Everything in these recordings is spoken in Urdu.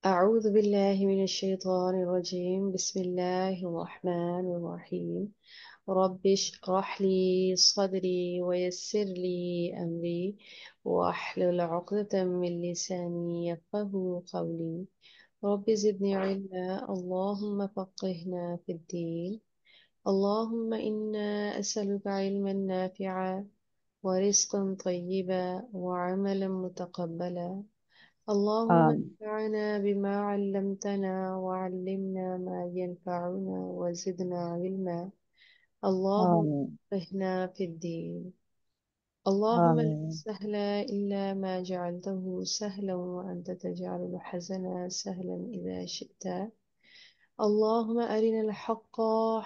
أعوذ بالله من الشيطان الرجيم. بسم الله الرحمن الرحيم. رب اشرح لي صدري ويسر لي أمري واحلل عقدة من لساني يفقه قولي. رب زدني علما، اللهم فقهنا في الدين. اللهم إنا أسألك علما نافعا ورزقا طيبا وعملا متقبلا. اللهم آمين انفعنا بما علمتنا وعلمنا ما ينفعنا وزدنا علما. اللهم آمين فقهنا في الدين. اللهم لا آمين سهل إلا ما جعلته سهلا وأنت تجعل الحزن سهلا إذا شئت. اللهم أرنا الحق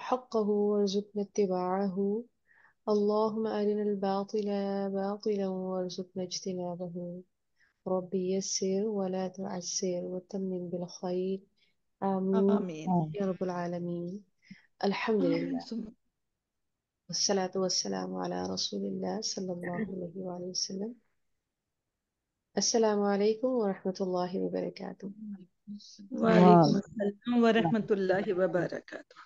حقه وارزقنا اتباعه. اللهم أرنا الباطل باطلا وارزقنا اجتنابه. ربي يسر ولا تعسر وتمم بالخير. آمين آمين. آمين يا رب العالمين. الحمد لله والصلاة والسلام على رسول الله صلى الله عليه وآله وسلم. السلام عليكم ورحمة الله وبركاته. وعلیکم السلام ورحمۃ اللہ وبرکاتہ.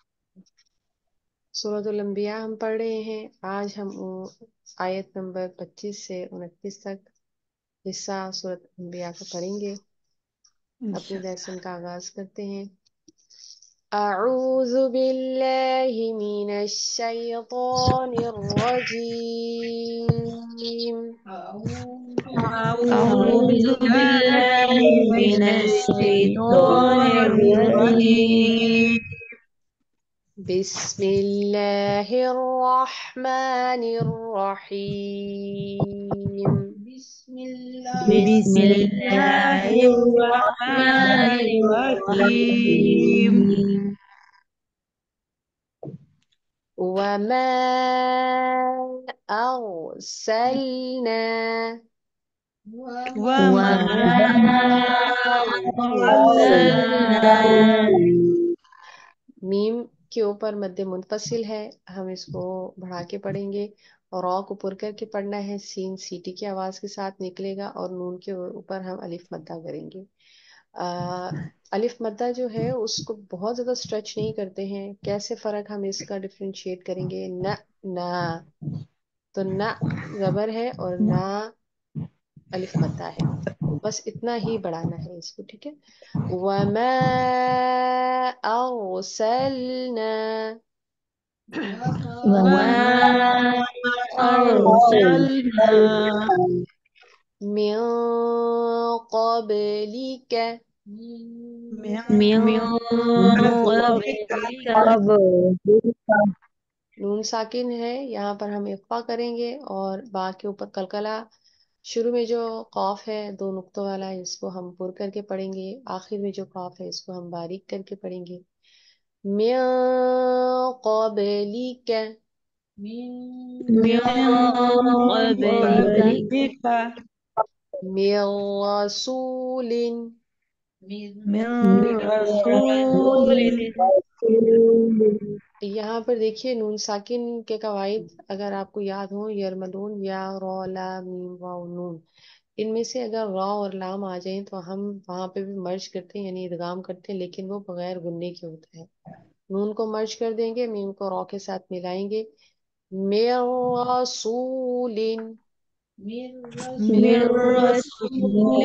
سورۃ الانبیاء ہم پڑھ رہے ہیں. آج ہم آیت نمبر 25 سے 29 تک حصہ سورۃ الانبیاء کا پڑھیں گے. اپنے لیسن کا آغاز کرتے ہیں. أعوذ بالله من الشيطان الرجيم. اعوذ باللہ من الشیطان الرجیم. بسم الله الرحمن الرحيم. بسم اللہ الرحمن الرحیم. وما أرسلنا وما ارسلنا. میم کے اوپر مد منفصل ہے، ہم اس کو بڑھا کے پڑھیں گے اور را کو پر کر کے پڑھنا ہے. سین سیٹی کی آواز کے ساتھ نکلے گا اور نون کے اوپر ہم الف مدہ کریں گے. الف مدہ جو ہے اس کو بہت زیادہ اسٹریچ نہیں کرتے ہیں. کیسے فرق ہم اس کا ڈفرینشیٹ کریں گے؟ نہ نہ تو نہ زبر ہے اور نہ الف مدہ ہے، بس اتنا ہی بڑھانا ہے اس کو. ٹھیک ہے. وما أرسلنا وما ارسلنا من قبلك من قبلک. نون ساکن ہے، یہاں پر ہم اخفا کریں گے اور با کے اوپر کلکلا. شروع میں جو قاف ہے دو نقطوں والا اس کو ہم پر کر کے پڑھیں گے. آخر میں جو قاف ہے اس کو ہم باریک کر کے پڑھیں گے. من قبلک من قبلک. من رسول. من رسول. یہاں پر دیکھیے نون ساکن کے قواعد اگر آپ کو یاد ہوں، یرملون یا را لا میم واو نون، ان میں سے اگر را اور لام آ جائیں تو ہم وہاں پہ بھی مرج کرتے ہیں یعنی ادغام کرتے ہیں، لیکن وہ بغیر گننے کے ہوتا ہے. نون کو مرج کر دیں گے، میم کو را کے ساتھ ملائیں گے. من رسول. من رسول.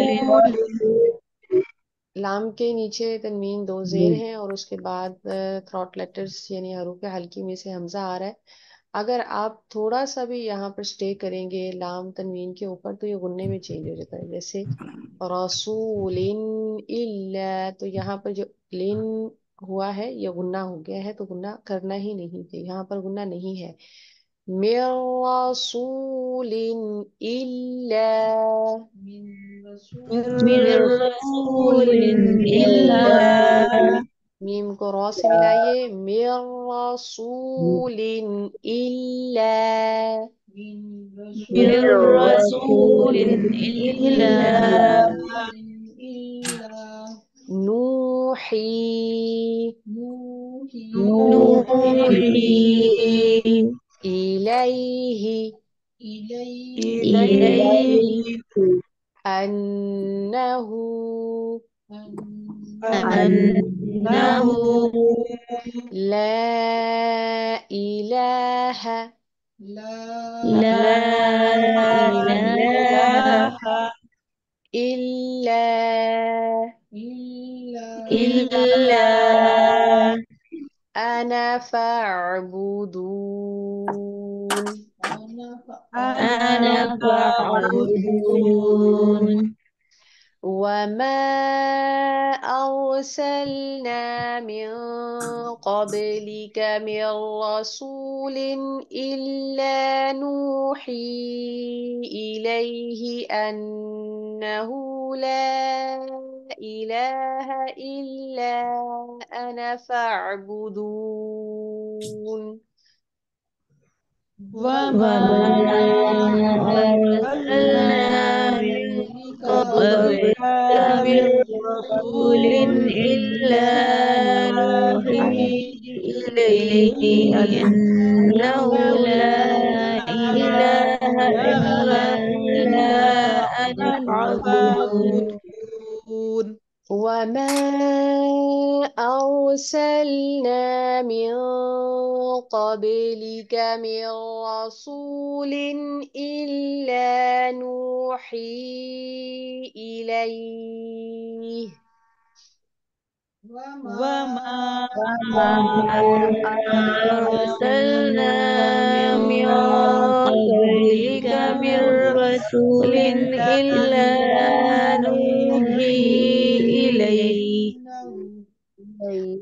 لام کے نیچے تنوین دو زیر ہیں اور اس کے بعد تھروٹ لیٹرز یعنی حروف حلقی میں سے حمزہ آ رہا ہے. اگر آپ تھوڑا سا بھی یہاں پر اسٹے کریں گے لام تنوین کے اوپر تو یہ غنے میں چینج ہو جاتا ہے. جیسے رسول الا، تو یہاں پر جو لن ہوا ہے یہ غنہ ہو گیا ہے، تو غنہ کرنا ہی نہیں ہے، یہاں پر غنہ نہیں ہے. من رسول الا من رسول إلا. میم کو را سے ملائیے. من رسول الا من رسول إلا. نوحي نوحي إليه إليه أنه أنه لا إله لا إله إلا إلا أنا فاعبدون. أنا فاعبدون. وما أرسلنا من قبلك من رسول إلا نوحي إليه أنه لا إله إلا أنا فاعبدون. وما أرسلنا من قبلك من رسول إلا نوحي إليه أنه لا إله إلا أنا فاعبدون. وما أرسلنا من قبلك من رسول إلا نوحي إليه وما وما أرسلنا من قبلك من رسول إلا نوحي إليه.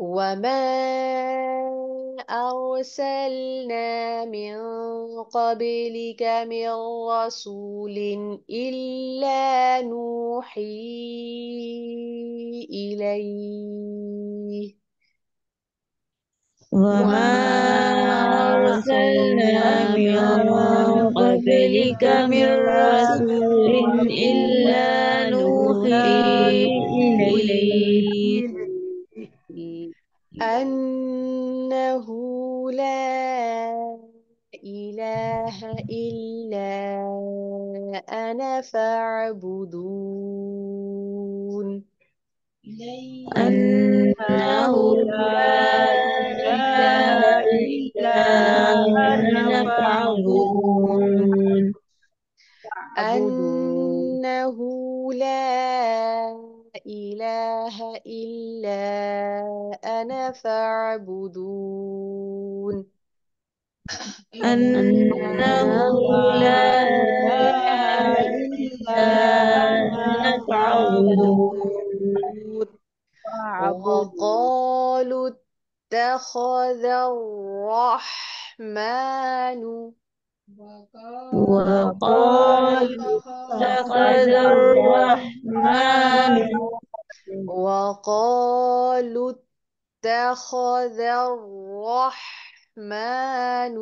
وما أرسلنا من قبلك من رسول إلا نوحي إليه وما وما أرسلنا من قبلك من رسول إلا نوحي إليه أنه لا إله إلا أنا فاعبدون. أنه لا إله إلا أنا فاعبدون. أنه لا إله إلا أنا فاعبدون. أنه لا إله إلا أنا فاعبدون. وقالوا اتخذ الرحمن وقالوا اتخذ الرحمن وقالوا اتخذ الرحمن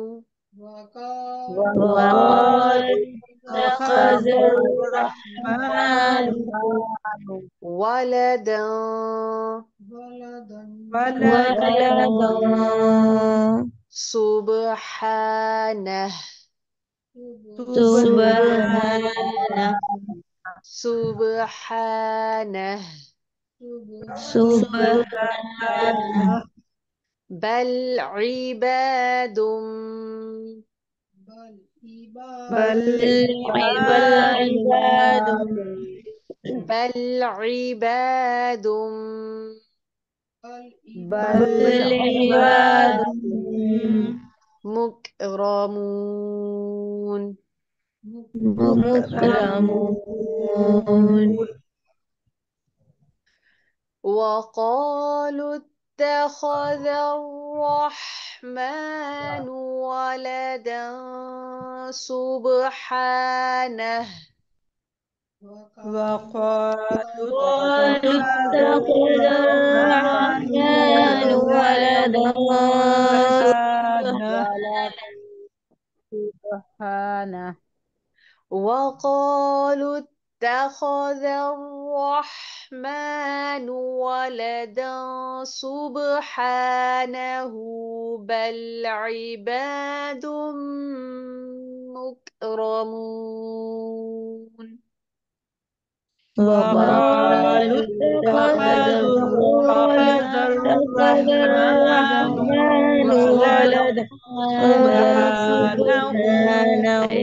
وقالوا اتخذ الرحمن ولدا ولدا سبحانه سبحانه سبحانه سبحانه بل عباد بل عباد بل عباد بل عباد مكرمون. مكرمون. وقالوا اتخذ الرحمن ولدا سبحانه. وقالوا قالوا اتخذ اتخذ الرحمن الرحمن ولدا سبحانه ولدا سبحانه. وقالوا اتخذ الرحمن ولدا سبحانه بل عباد مكرمون. وقالوا وقالوا اتخذ اتخذ الرحمن الرحمن ولدا ولدا سبحانه سبحانه بل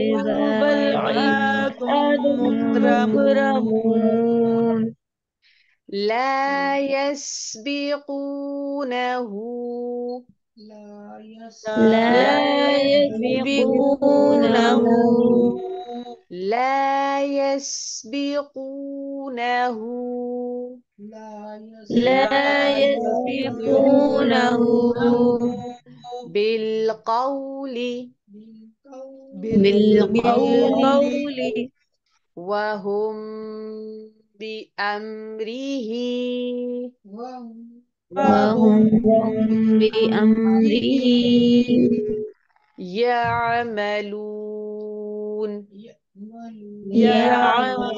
بل عباد عباد مكرمون. مكرمون. لا يسبقونه لا لا يسبقونه يسبقونه لا يسبقونه لا لا يسبقونه يسبقونه بالقول بالقول بالقول وهم بأمره وهم وهم بأمره يعملون. يعملون. يعملون.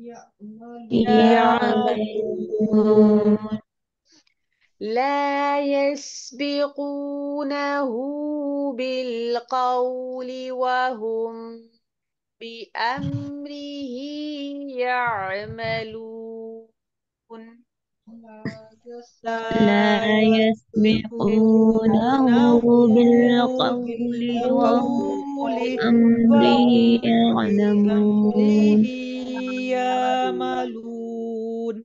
يعملون. يعملون. لا يسبقونه بالقول وهم بأمره يعملون. لا لا يسبقونه يسبقونه بالقول وهم بالقول بأمره وهم بأمره يعلمون. يعملون.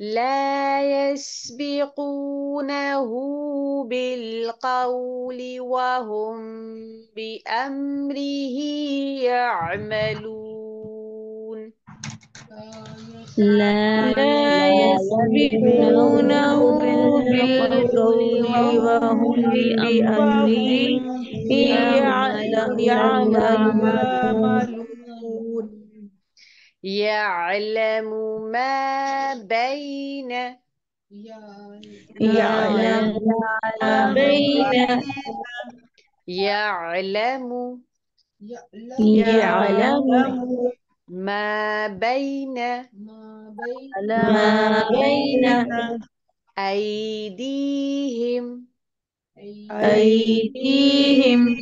لا يسبقونه بالقول وهم بأمره يعملون. لا لا يسبقونه يسبقونه بالقول وهم بالقول بأمره وهم يعلمون. يعملون. يعلم ما بين يعلم ما يعلم بين يعلم يعلم يعلم ما بين ما بين أيديهم أيديهم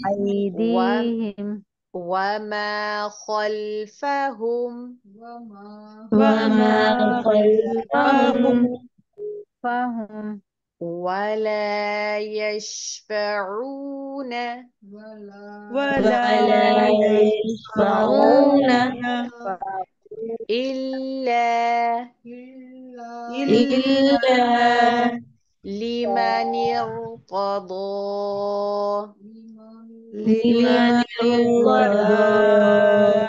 و- وما خلفهم وما وما خلفهم خلفهم ولا يشفعون ولا ولا يشفعون يشفعون إلا إلا إلا لمن ارتضى. لمن لمن ارتضى. ارتضى.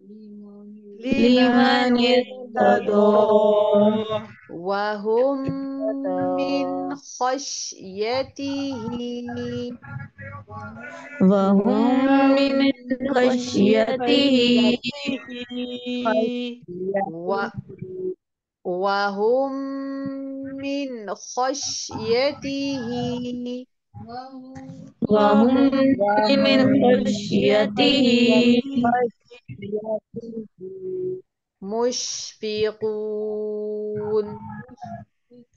لمن لمن ارتضى. ارتضى. وهم من خشيته وهم من خشيته خشيته و وهم من خشيته وهم من خشيته مشفقون.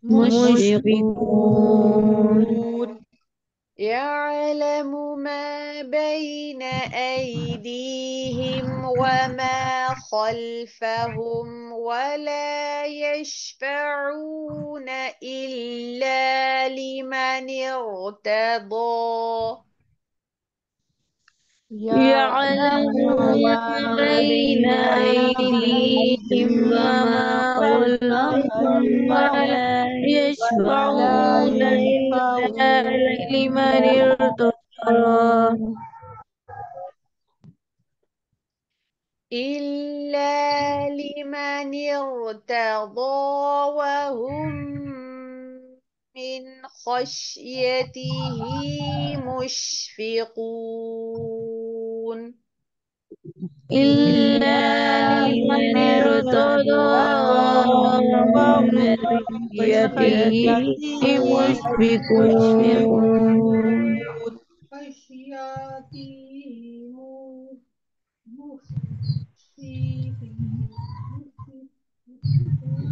مشفقون. مشفقون. يعلم ما بين أيديهم وما خلفهم ولا يشفعون إلا لمن ارتضى. يعلم يعلم ما ما بين بين أيديهم أيديهم وما وما خلفهم خلفهم ولا ولا يشفعون إلا يشفعون لمن ارتضى إلا لمن ارتضى وهم من خشيته مشفقون. إلا إلا لمن لمن ارتضى ارتضى وهم من من خشيته خشيته مشفقون مشفقون.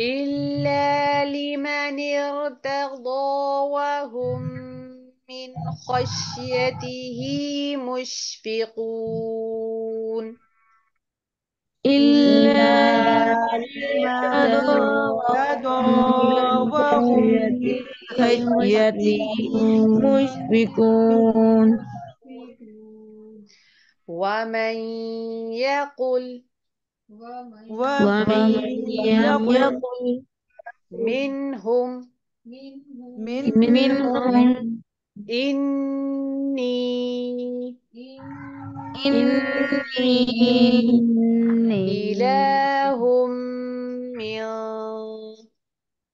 إلا لمن ارتضى وهم من خشيته مشفقون. إلا إلا لمن لمن ارتضى ارتضى من وهم خشيته مشفقون ومن يقل ومن ومن يقل يقل منهم منهم منهم إني إني إله من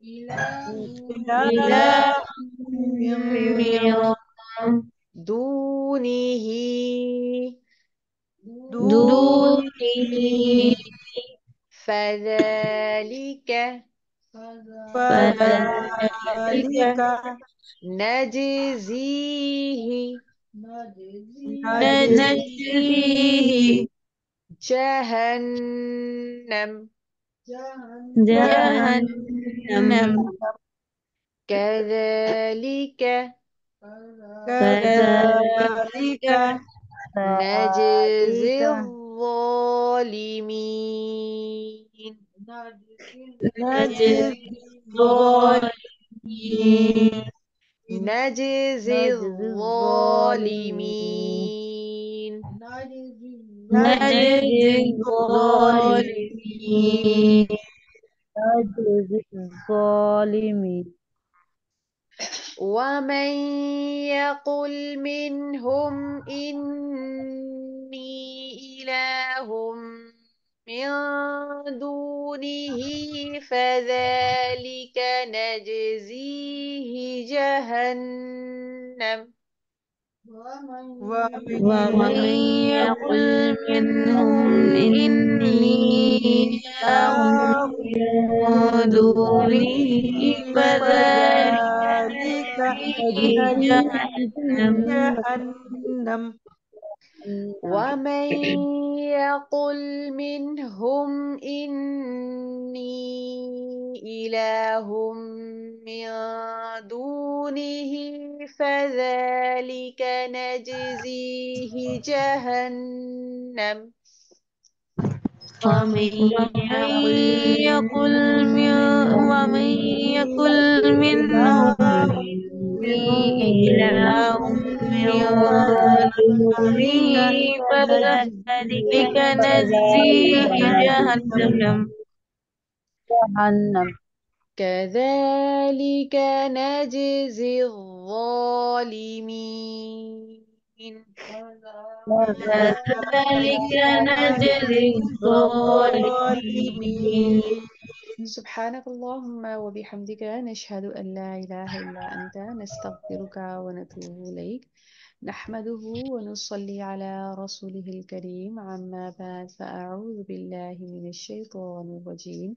إله إله من دونه دونه دونه فذلك فذلك فذلك نجزيه نجزيه نجزيه جهنم جهنم جهنم كذلك كذلك كذلك نجزي الظالمين. نجزي نجزي الظالمين الظالمين نجزي الظالمين. نجزي نجزي الظالمين الظالمين ومن يقل منهم إني إله من دونه فذلك نجزيه جهنم. ومن ومن يقل يقل منهم منهم إني إني إله إله من من دونه دونه فذلك فذلك نجزيه نجزيه جهنم جهنم ومن يقل منهم إني إله من دونه فذلك نجزيه جهنم. ومن يقل ومن يقل منهم إله إني من إله من دونه دونه فذلك فذلك نجزيه نجزيه جهنم جهنم كذلك نجزي الظالمين. كذلك كذلك نجزي نجزي الظالمين الظالمين. سبحانك اللهم وبحمدك نشهد أن لا إله إلا أنت نستغفرك ونتوب إليك نحمده ونصلي على رسوله الكريم عما بعد فأعوذ بالله من الشيطان الرجيم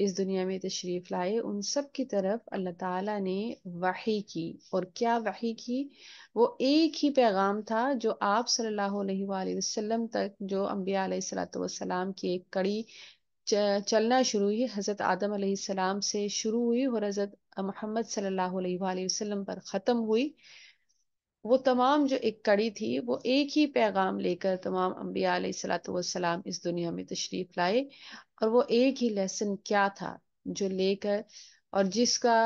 اس دنیا میں تشریف لائے ان سب کی طرف اللہ تعالیٰ نے وحی کی. اور کیا وحی کی؟ وہ ایک ہی پیغام تھا جو آپ صلی اللہ علیہ وآلہ وسلم تک، جو انبیاء علیہ الصلوۃ والسلام کی ایک کڑی چلنا شروع ہوئی، حضرت آدم علیہ السلام سے شروع ہوئی اور حضرت محمد صلی اللہ علیہ وآلہ وسلم پر ختم ہوئی. وہ تمام جو ایک کڑی تھی، وہ ایک ہی پیغام لے کر تمام انبیاء علیہ الصلوۃ والسلام اس دنیا میں تشریف لائے. اور وہ ایک ہی لیسن کیا تھا جو لے کر، اور جس کا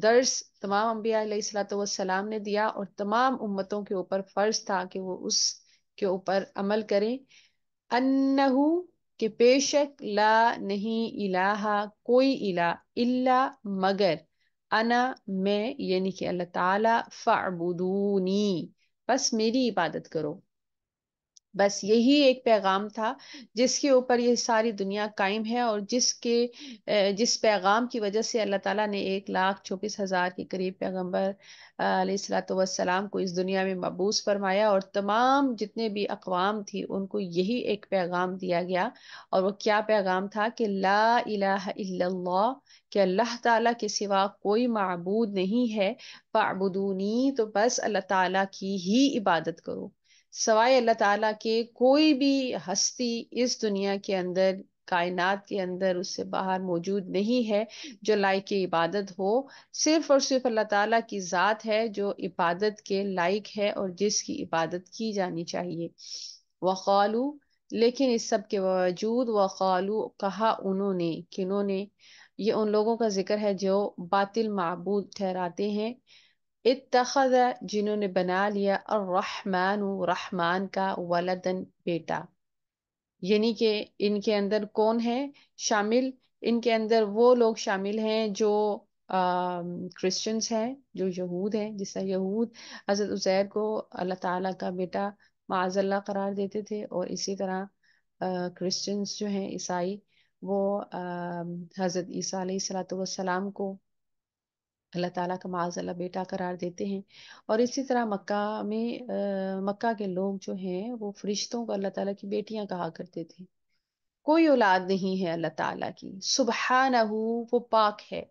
درس تمام انبیاء علیہ الصلوۃ والسلام نے دیا، اور تمام امتوں کے اوپر فرض تھا کہ وہ اس کے اوپر عمل کریں. انہو، کہ بے شک، لا نہیں، الہ کوئی الہ، الا مگر، انا میں، یعنی کہ اللہ تعالی، فاعبدونی بس میری عبادت کرو. بس یہی ایک پیغام تھا جس کے اوپر یہ ساری دنیا قائم ہے، اور جس پیغام کی وجہ سے اللہ تعالیٰ نے 1,24,000 کے قریب پیغمبر علیہ الصلوۃ والسلام کو اس دنیا میں مبعوث فرمایا. اور تمام جتنے بھی اقوام تھی ان کو یہی ایک پیغام دیا گیا. اور وہ کیا پیغام تھا؟ کہ لا الہ الا اللہ، کہ اللہ تعالیٰ کے سوا کوئی معبود نہیں ہے. فاعبدونی، تو بس اللہ تعالیٰ کی ہی عبادت کرو. سوائے اللہ تعالیٰ کے کوئی بھی ہستی اس دنیا کے اندر، کائنات کے اندر، اس سے باہر موجود نہیں ہے جو لائق عبادت ہو. صرف اور صرف اللہ تعالیٰ کی ذات ہے جو عبادت کے لائق ہے اور جس کی عبادت کی جانی چاہیے. وقالو، لیکن اس سب کے باوجود، وقالو کہا انہوں نے، کنہوں نے؟ یہ ان لوگوں کا ذکر ہے جو باطل معبود ٹھہراتے ہیں. اتخذ، جنہوں نے بنا لیا، الرحمن، رحمان کا، ولدن، بیٹا. یعنی کہ ان کے اندر کون ہے شامل؟ ان کے اندر وہ لوگ شامل ہیں جو کرسچنس ہیں، جو یہود ہیں. جس طرح یہود حضرت عزیر کو اللہ تعالیٰ کا بیٹا معاذ اللہ قرار دیتے تھے، اور اسی طرح کرسچنس جو ہیں، عیسائی، وہ حضرت عیسیٰ علیہ الصلوۃ والسلام کو اللہ تعالیٰ کا معاذ اللہ بیٹا قرار دیتے ہیں. اور اسی طرح مکہ کے لوگ جو ہیں وہ فرشتوں کو اللہ تعالیٰ کی بیٹیاں کہا کرتے تھے. کوئی اولاد نہیں ہے اللہ تعالیٰ کی، سبحانہ، وہ پاک ہے.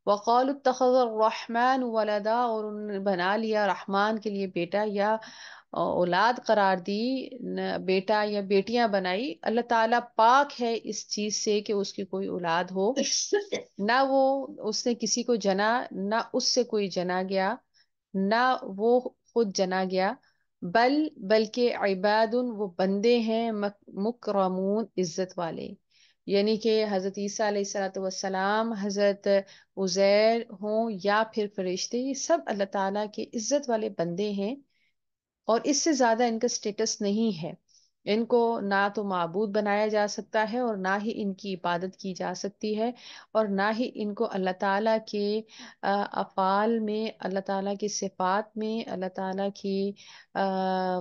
وقالوا اتخذ الرحمن ولدا، اور انہوں نے بنا لیا رحمان کے لیے بیٹا یا اولاد قرار دی، بیٹا یا بیٹیاں بنائی. اللہ تعالیٰ پاک ہے اس چیز سے کہ اس کی کوئی اولاد ہو. نہ وہ اس نے کسی کو جنا، نہ اس سے کوئی جنا گیا، نہ وہ خود جنا گیا. بلکہ عباد، وہ بندے ہیں، مکرمون، عزت والے. یعنی کہ حضرت عیسیٰ علیہ الصلوۃ والسلام، حضرت عزیر ہوں یا پھر فرشتے، یہ سب اللہ تعالیٰ کے عزت والے بندے ہیں. اور اس سے زیادہ ان کا سٹیٹس نہیں ہے. ان کو نہ تو معبود بنایا جا سکتا ہے، اور نہ ہی ان کی عبادت کی جا سکتی ہے، اور نہ ہی ان کو اللہ تعالیٰ کے افعال میں، اللہ تعالیٰ کی صفات میں، اللہ تعالیٰ کی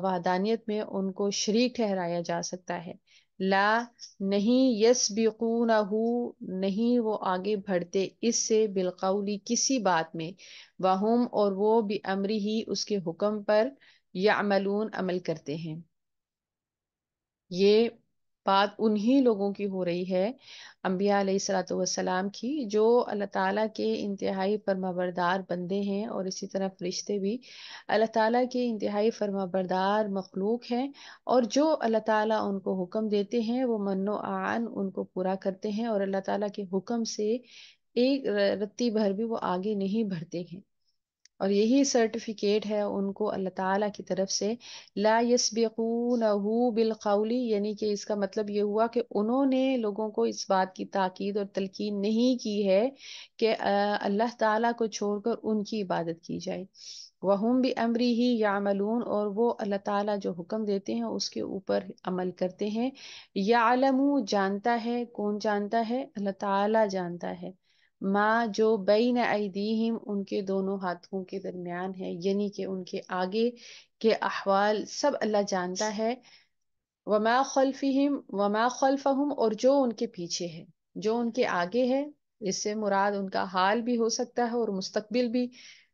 وحدانیت میں ان کو شریک ٹھہرایا جا سکتا ہے. لا، نہیں، یسبقونہ، نہیں وہ آگے بڑھتے اس سے، بالقولی، کسی بات میں، وہم، اور وہ بھی امری ہی، اس کے حکم پر، یعملون، عمل کرتے ہیں. یہ بات انہی لوگوں کی ہو رہی ہے، انبیاء علیہ الصلوۃ والسلام کی، جو اللہ تعالیٰ کے انتہائی فرمانبردار بندے ہیں. اور اسی طرح فرشتے بھی اللہ تعالیٰ کے انتہائی فرمانبردار مخلوق ہیں، اور جو اللہ تعالیٰ ان کو حکم دیتے ہیں وہ من و عن ان کو پورا کرتے ہیں، اور اللہ تعالیٰ کے حکم سے ایک رتی بھر بھی وہ آگے نہیں بڑھتے ہیں. اور یہی سرٹیفکیٹ ہے ان کو اللہ تعالیٰ کی طرف سے. لا یسبقونہ بالقول، یعنی کہ اس کا مطلب یہ ہوا کہ انہوں نے لوگوں کو اس بات کی تاکید اور تلقین نہیں کی ہے کہ اللہ تعالیٰ کو چھوڑ کر ان کی عبادت کی جائے. وہم بامرہ یعملون، اور وہ اللہ تعالیٰ جو حکم دیتے ہیں اس کے اوپر عمل کرتے ہیں. یعلم، جانتا ہے. کون جانتا ہے؟ اللہ تعالیٰ جانتا ہے. ما، جو بین ایدیہم، ان کے دونوں ہاتھوں کے درمیان ہے، یعنی کہ ان کے آگے کے احوال سب اللہ جانتا ہے. وما خلفہم، اور جو ان کے پیچھے ہے، جو ان کے آگے ہے، اس سے مراد ان کا حال بھی ہو سکتا ہے اور مستقبل بھی.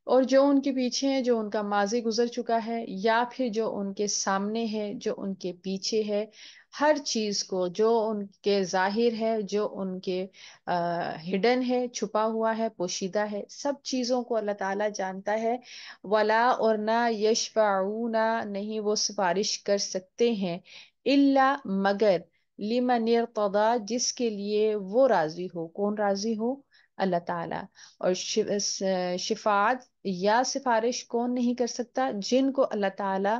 اور جو ان کے پیچھے ہے، جو ان کا ماضی گزر چکا ہے، یا پھر جو ان کے سامنے ہے، جو ان کے پیچھے ہے. ہر چیز کو جو ان کے ظاہر ہے، جو ان کے ہڈن ہے، چھپا ہوا ہے، پوشیدہ ہے، سب چیزوں کو اللہ تعالیٰ جانتا ہے۔ ولا اور نہ یشفعون نہیں وہ سفارش کر سکتے ہیں، الا مگر لمن ارتضی جس کے لیے وہ راضی ہو۔ کون راضی ہو؟ اللہ تعالیٰ۔ اور شفاعت یا سفارش کون نہیں کر سکتا؟ جن کو اللہ تعالیٰ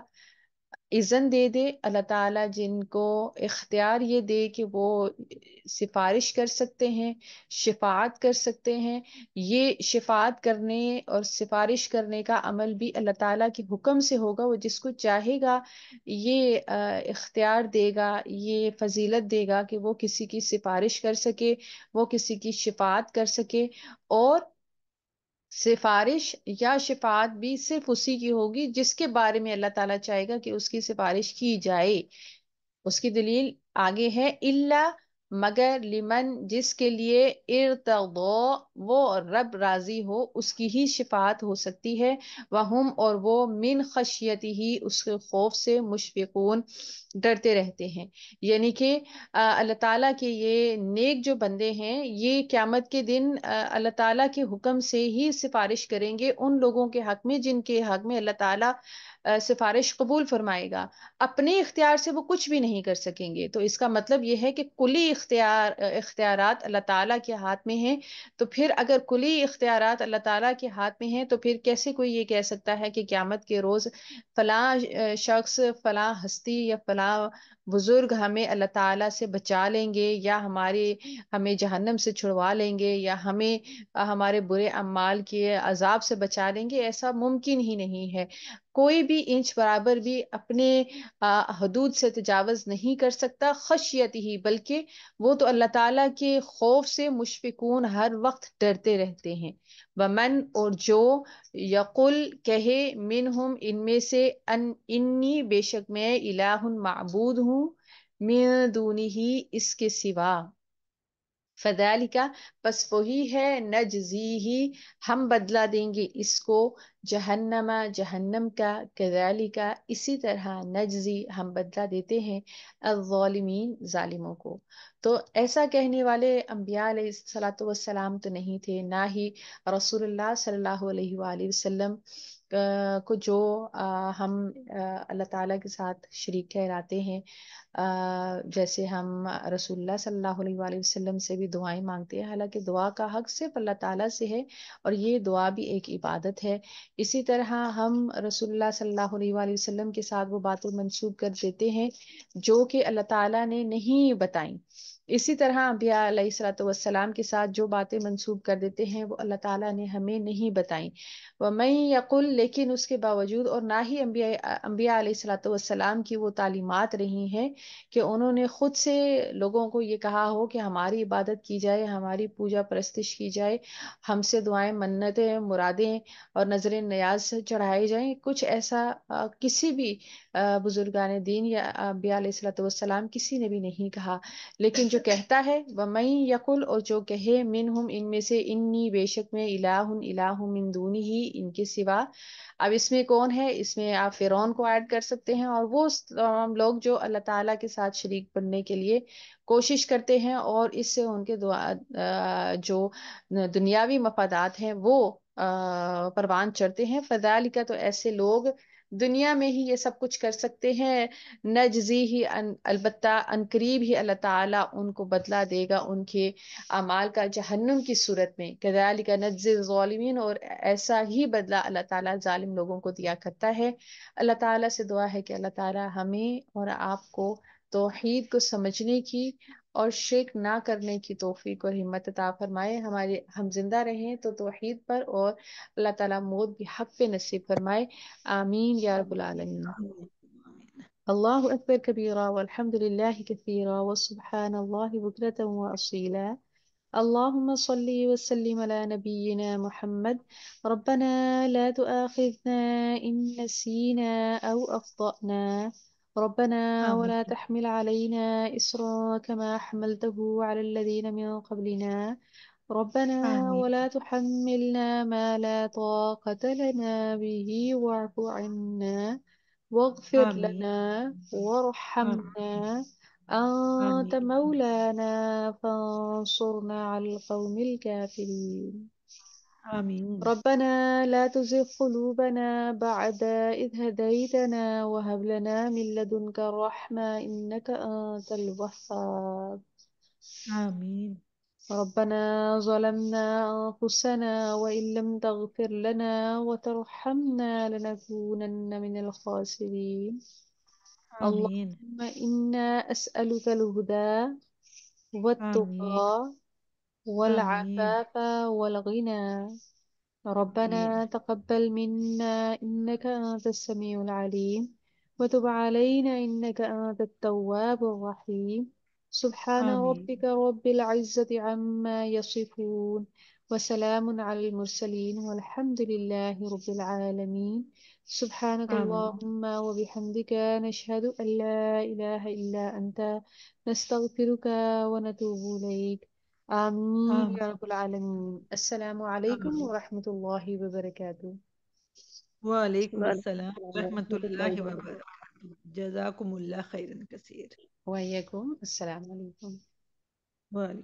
اذن دے دے، اللہ تعالیٰ جن کو اختیار یہ دے کہ وہ سفارش کر سکتے ہیں، شفاعت کر سکتے ہیں۔ یہ شفاعت کرنے اور سفارش کرنے کا عمل بھی اللہ تعالیٰ کے حکم سے ہوگا، وہ جس کو چاہے گا یہ اختیار دے گا، یہ فضیلت دے گا کہ وہ کسی کی سفارش کر سکے، وہ کسی کی شفاعت کر سکے۔ اور سفارش یا شفاعت بھی صرف اسی کی ہوگی جس کے بارے میں اللہ تعالیٰ چاہے گا کہ اس کی سفارش کی جائے۔ اس کی دلیل آگے ہے، اللہ مگر لمن جس کے لیے ارتضو وہ رب راضی ہو اس کی ہی شفاعت ہو سکتی ہے۔ وہم اور وہ من خشیتی ہی اس کے خوف سے مشفقون ڈرتے رہتے ہیں۔ یعنی کہ اللہ تعالیٰ کے یہ نیک جو بندے ہیں یہ قیامت کے دن اللہ تعالیٰ کے حکم سے ہی سفارش کریں گے ان لوگوں کے حق میں جن کے حق میں اللہ تعالیٰ سفارش قبول فرمائے گا۔ اپنے اختیار سے وہ کچھ بھی نہیں کر سکیں گے، تو اس کا مطلب یہ ہے کہ کلی اختیارات اللہ تعالیٰ کے ہاتھ میں ہیں۔ تو پھر اگر کلی اختیارات اللہ تعالیٰ کے ہاتھ میں ہیں تو پھر کیسے کوئی یہ کہہ سکتا ہے کہ قیامت کے روز فلاں شخص، فلاں ہستی یا فلاں بزرگ ہمیں اللہ تعالیٰ سے بچا لیں گے، یا ہمیں جہنم سے چھڑوا لیں گے، یا ہمیں ہمارے برے اعمال کے عذاب سے بچا لیں گے؟ ایسا ممکن ہی نہیں ہے۔ کوئی بھی انچ برابر بھی اپنے حدود سے تجاوز نہیں کر سکتا، خشیت ہی بلکہ وہ تو اللہ تعالیٰ کے خوف سے مشفقون ہر وقت ڈرتے رہتے ہیں۔ ومن اور جو یقل کہے منہم ان میں سے انی بے شک میں الہ معبود ہوں، من دونہ اس کے سوا، فذالک پس وہی ہے، نجزی ہی ہم بدلہ دیں گے اس کو، جہنم جہنم کا، کذالک اسی طرح، نجزی ہم بدلہ دیتے ہیں، الظالمین ظالموں کو۔ تو ایسا کہنے والے انبیاء علیہ الصلوۃ والسلام تو نہیں تھے، نہ ہی رسول اللہ صلی اللہ علیہ وآلہ وسلم کو جو ہم اللہ تعالیٰ کے ساتھ شریک ٹھہراتے ہیں، جیسے ہم رسول اللہ صلی اللہ علیہ وآلہ وسلم سے بھی دعائیں مانگتے ہیں، حالانکہ دعا کا حق صرف اللہ تعالیٰ سے ہے اور یہ دعا بھی ایک عبادت ہے۔ اسی طرح ہم رسول اللہ صلی اللہ علیہ وآلہ وسلم کے ساتھ وہ باتیں منسوب کر دیتے ہیں جو کہ اللہ تعالیٰ نے نہیں بتائیں۔ اسی طرح انبیاء علیہ الصلوۃ والسلام کے ساتھ جو باتیں منسوب کر دیتے ہیں وہ اللہ تعالیٰ نے ہمیں نہیں بتائیں۔ وَمَن يَقُلْ لیکن اس کے باوجود، اور نہ ہی انبیاء علیہ الصلوۃ والسلام کی وہ تعلیمات رہی ہیں کہ انہوں نے خود سے لوگوں کو یہ کہا ہو کہ ہماری عبادت کی جائے، ہماری پوجا پرستش کی جائے، ہم سے دعائیں، منتیں، مرادیں اور نظر نیاز چڑھائے جائیں۔ کچھ ایسا کسی بھی بزرگان دین یا انبیاء علیہ الصلوۃ والسلام کسی نے بھی نہیں کہا۔ لیکن جو کہتا ہے وَمَن یقل اور جو کہے منہم ان میں سے انی بے شک میں الہ من دونہ ان کے سوا، اب اس میں کون ہے؟ اس میں آپ فرعون کو ایڈ کر سکتے ہیں اور وہ تمام لوگ جو اللہ تعالیٰ کے ساتھ شریک بننے کے لیے کوشش کرتے ہیں اور اس سے ان کے جو دنیاوی مفادات ہیں وہ پروان چڑھتے ہیں۔ فذالک تو ایسے لوگ دنیا میں ہی یہ سب کچھ کر سکتے ہیں، نجزی ہی البتہ انقریب ہی اللہ تعالیٰ ان کو بدلہ دے گا ان کے اعمال کا جہنم کی صورت میں۔ کذالک نجزی الظالمین اور ایسا ہی بدلہ اللہ تعالیٰ ظالم لوگوں کو دیا کرتا ہے۔ اللہ تعالیٰ سے دعا ہے کہ اللہ تعالیٰ ہمیں اور آپ کو توحید کو سمجھنے کی اور شرک نہ کرنے کی توفیق اور ہمت عطا فرمائے۔ ہم زندہ رہیں تو توحید پر، اور اللہ تعالیٰ موت بھی حق پہ نصیب فرمائے۔ آمین یا رب العالمین۔ اللہ اکبر کبیرہ والحمد للہ کثیرہ وسبحان اللہ بکرۃ واصیلا۔ اللهم صل وسلم على نبينا محمد. ربنا لا تؤاخذنا إن نسينا أو أخطأنا. ربنا ولا آمين تحمل علينا إصرا كما حملته على الذين من قبلنا. ربنا آمين ولا تحملنا ما لا طاقة لنا به واعف عنا واغفر آمين لنا آمين وارحمنا أنت آمين مولانا فانصرنا على القوم الكافرين. آمين ربنا لا تزغ قلوبنا بعد إذ هديتنا وهب لنا من لدنك الرحمة إنك أنت الوهاب. آمين ربنا ظلمنا أنفسنا وإن لم تغفر لنا وترحمنا لنكونن من الخاسرين. آمين اللهم إنا أسألك الهدى آمين والتقى آمين والعفاف والغنى. آمين ربنا تقبل منا إنك أنت السميع العليم وتب علينا إنك أنت التواب الرحيم. سبحان آمين ربك رب العزة عما يصفون وسلام على المرسلين والحمد لله رب العالمين. سبحانك آمين اللهم وبحمدك نشهد أن لا إله إلا أنت نستغفرك ونتوب إليك. آمين آمين يا رب العالمين. السلام عليكم آمين. ورحمة الله وبركاته. وعليكم وعليكم السلام السلام ورحمة ورحمة الله الله وبركاته. وبركاته. جزاكم الله خيرا كثير. وإياكم السلام عليكم. وعليكم